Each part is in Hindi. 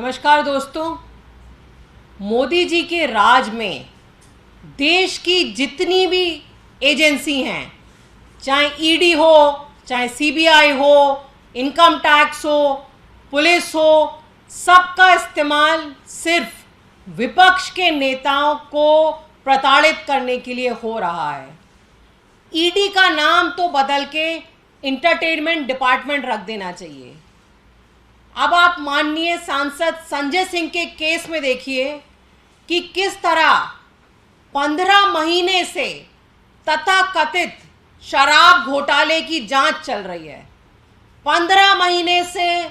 नमस्कार दोस्तों। मोदी जी के राज में देश की जितनी भी एजेंसी हैं, चाहे ईडी हो, चाहे सीबीआई हो, इनकम टैक्स हो, पुलिस हो, सबका इस्तेमाल सिर्फ विपक्ष के नेताओं को प्रताड़ित करने के लिए हो रहा है। ईडी का नाम तो बदल के इंटरटेनमेंट डिपार्टमेंट रख देना चाहिए। अब आप माननीय सांसद संजय सिंह के केस में देखिए कि किस तरह 15 महीने से तथाकथित शराब घोटाले की जांच चल रही है। 15 महीने से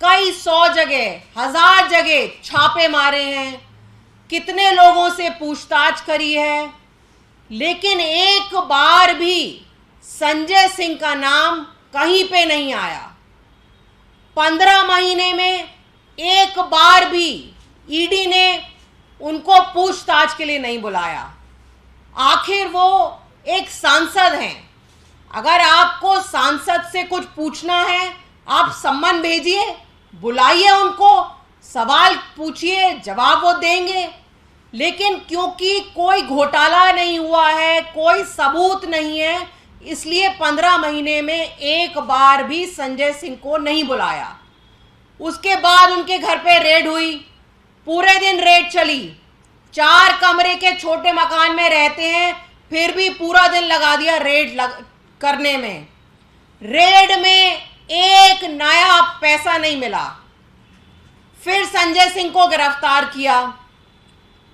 कई 100 जगह, 1000 जगह छापे मारे हैं, कितने लोगों से पूछताछ करी है, लेकिन एक बार भी संजय सिंह का नाम कहीं पे नहीं आया। 15 महीने में एक बार भी ईडी ने उनको पूछताछ के लिए नहीं बुलाया। आखिर वो एक सांसद हैं। अगर आपको सांसद से कुछ पूछना है, आप सम्मन भेजिए, बुलाइए उनको, सवाल पूछिए, जवाब वो देंगे। लेकिन क्योंकि कोई घोटाला नहीं हुआ है, कोई सबूत नहीं है, इसलिए 15 महीने में एक बार भी संजय सिंह को नहीं बुलाया। उसके बाद उनके घर पे रेड हुई, पूरे दिन रेड चली। 4 कमरे के छोटे मकान में रहते हैं, फिर भी पूरा दिन लगा दिया करने में। रेड में एक नया पैसा नहीं मिला। फिर संजय सिंह को गिरफ्तार किया।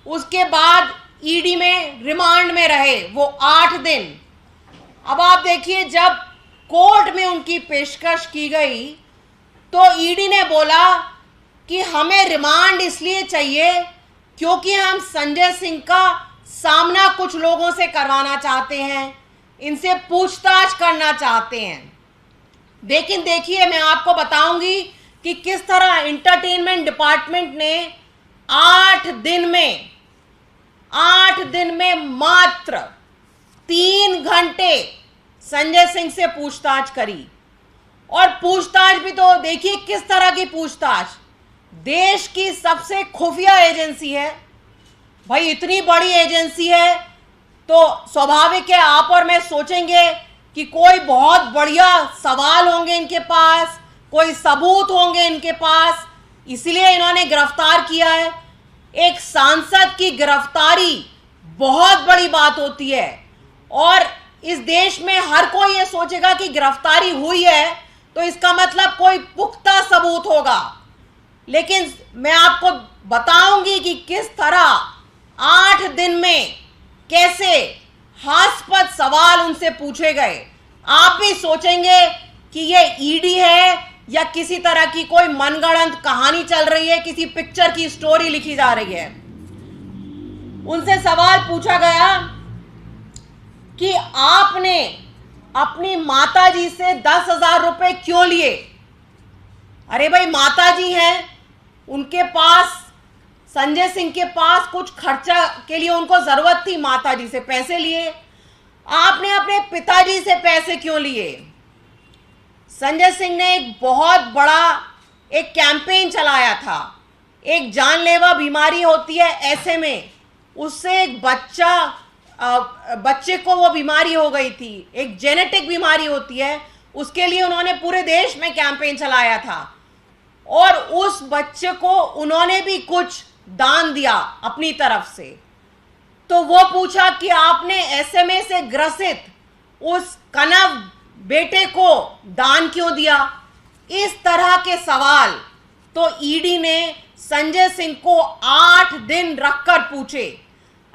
उसके बाद ईडी में रिमांड में रहे वो 8 दिन। अब आप देखिए, जब कोर्ट में उनकी पेशकश की गई तो ईडी ने बोला कि हमें रिमांड इसलिए चाहिए क्योंकि हम संजय सिंह का सामना कुछ लोगों से करवाना चाहते हैं, इनसे पूछताछ करना चाहते हैं। लेकिन देखिए, मैं आपको बताऊंगी कि किस तरह इंटरटेनमेंट डिपार्टमेंट ने 8 दिन में मात्र 3 घंटे संजय सिंह से पूछताछ करी। और पूछताछ भी तो देखिए किस तरह की पूछताछ। देश की सबसे खुफिया एजेंसी है भाई, इतनी बड़ी एजेंसी है तो स्वाभाविक है आप और मैं सोचेंगे कि कोई बहुत बढ़िया सवाल होंगे इनके पास, कोई सबूत होंगे इनके पास, इसलिए इन्होंने गिरफ्तार किया है। एक सांसद की गिरफ्तारी बहुत बड़ी बात होती है और इस देश में हर कोई ये सोचेगा कि गिरफ्तारी हुई है तो इसका मतलब कोई पुख्ता सबूत होगा। लेकिन मैं आपको बताऊंगी कि किस तरह 8 दिन में कैसे हास्यास्पद सवाल उनसे पूछे गए। आप भी सोचेंगे कि ये ईडी है या किसी तरह की कोई मनगढ़ंत कहानी चल रही है, किसी पिक्चर की स्टोरी लिखी जा रही है। उनसे सवाल पूछा गया कि आपने अपनी माताजी से 10,000 रुपए क्यों लिए। अरे भाई, माताजी हैं, उनके पास, संजय सिंह के पास कुछ खर्चा के लिए उनको जरूरत थी, माताजी से पैसे लिए। आपने अपने पिताजी से पैसे क्यों लिए। संजय सिंह ने एक बहुत बड़ा एक कैंपेन चलाया था। एक जानलेवा बीमारी होती है ऐसे में, उससे एक बच्चे को वो बीमारी हो गई थी, एक जेनेटिक बीमारी होती है, उसके लिए उन्होंने पूरे देश में कैंपेन चलाया था। और उस बच्चे को उन्होंने भी कुछ दान दिया अपनी तरफ से। तो वो पूछा कि आपने एसएमए से ग्रसित उस कनव बेटे को दान क्यों दिया। इस तरह के सवाल तो ईडी ने संजय सिंह को 8 दिन रखकर पूछे।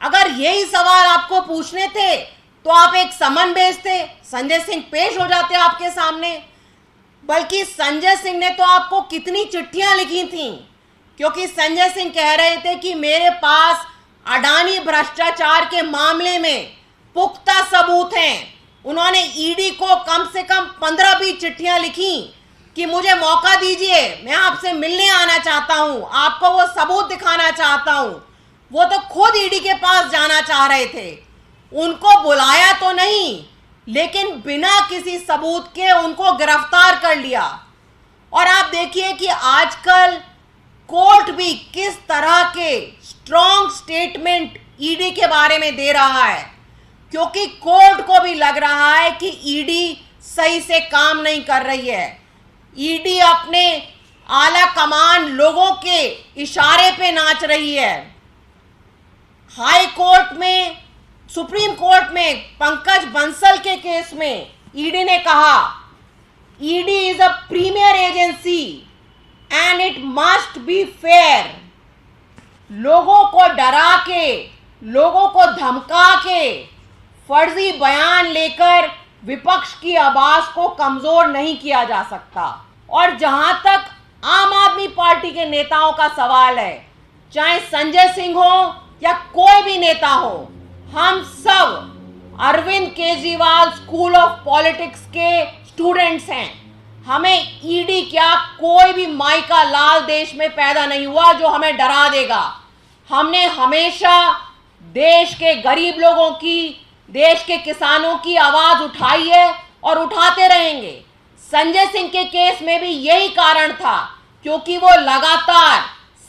अगर यही सवाल आपको पूछने थे तो आप एक समन भेजते, संजय सिंह पेश हो जाते आपके सामने। बल्कि संजय सिंह ने तो आपको कितनी चिट्ठियां लिखी थीं, क्योंकि संजय सिंह कह रहे थे कि मेरे पास अडानी भ्रष्टाचार के मामले में पुख्ता सबूत हैं। उन्होंने ईडी को कम से कम 15-20 चिट्ठियां लिखी कि मुझे मौका दीजिए, मैं आपसे मिलने आना चाहता हूं, आपको वो सबूत दिखाना चाहता हूं। वो तो खुद ईडी के पास जाना चाह रहे थे, उनको बुलाया तो नहीं, लेकिन बिना किसी सबूत के उनको गिरफ्तार कर लिया। और आप देखिए कि आजकल कोर्ट भी किस तरह के स्ट्रॉन्ग स्टेटमेंट ईडी के बारे में दे रहा है, क्योंकि कोर्ट को भी लग रहा है कि ईडी सही से काम नहीं कर रही है। ईडी अपने आला कमान लोगों के इशारे पे नाच रही है। हाई कोर्ट में, सुप्रीम कोर्ट में पंकज बंसल के केस में ईडी ने कहा ED is a premier agency and it must be fair. लोगों को डरा के, लोगों को धमका के, फर्जी बयान लेकर विपक्ष की आवाज को कमजोर नहीं किया जा सकता। और जहां तक आम आदमी पार्टी के नेताओं का सवाल है, चाहे संजय सिंह हो या कोई भी नेता हो, हम सब Arvind Kejriwal school of politics के स्टूडेंट्स हैं। हमें ईडी क्या, कोई भी माई का लाल देश में पैदा नहीं हुआ जो हमें डरा देगा। हमने हमेशा देश के गरीब लोगों की, देश के किसानों की आवाज उठाई है और उठाते रहेंगे। संजय सिंह के केस में भी यही कारण था, क्योंकि वो लगातार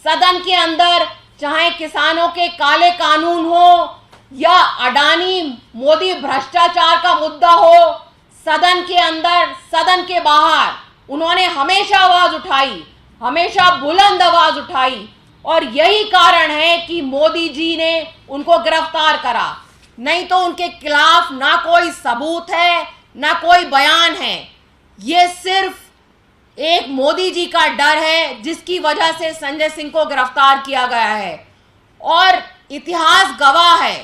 सदन के अंदर, चाहे किसानों के काले कानून हो या अडानी मोदी भ्रष्टाचार का मुद्दा हो, सदन के अंदर, सदन के बाहर उन्होंने हमेशा आवाज उठाई, हमेशा बुलंद आवाज उठाई। और यही कारण है कि मोदी जी ने उनको गिरफ्तार करा। नहीं तो उनके खिलाफ ना कोई सबूत है, ना कोई बयान है। ये सिर्फ एक मोदी जी का डर है जिसकी वजह से संजय सिंह को गिरफ्तार किया गया है। और इतिहास गवाह है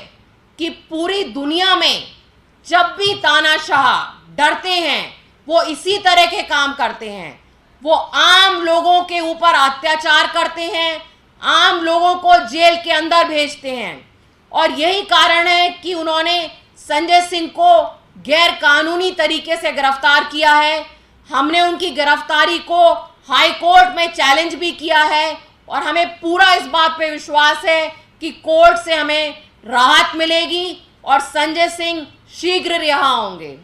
कि पूरी दुनिया में जब भी तानाशाह डरते हैं, वो इसी तरह के काम करते हैं। वो आम लोगों के ऊपर अत्याचार करते हैं, आम लोगों को जेल के अंदर भेजते हैं। और यही कारण है कि उन्होंने संजय सिंह को गैर कानूनी तरीके से गिरफ्तार किया है। हमने उनकी गिरफ्तारी को हाई कोर्ट में चैलेंज भी किया है और हमें पूरा इस बात पे विश्वास है कि कोर्ट से हमें राहत मिलेगी और संजय सिंह शीघ्र रिहा होंगे।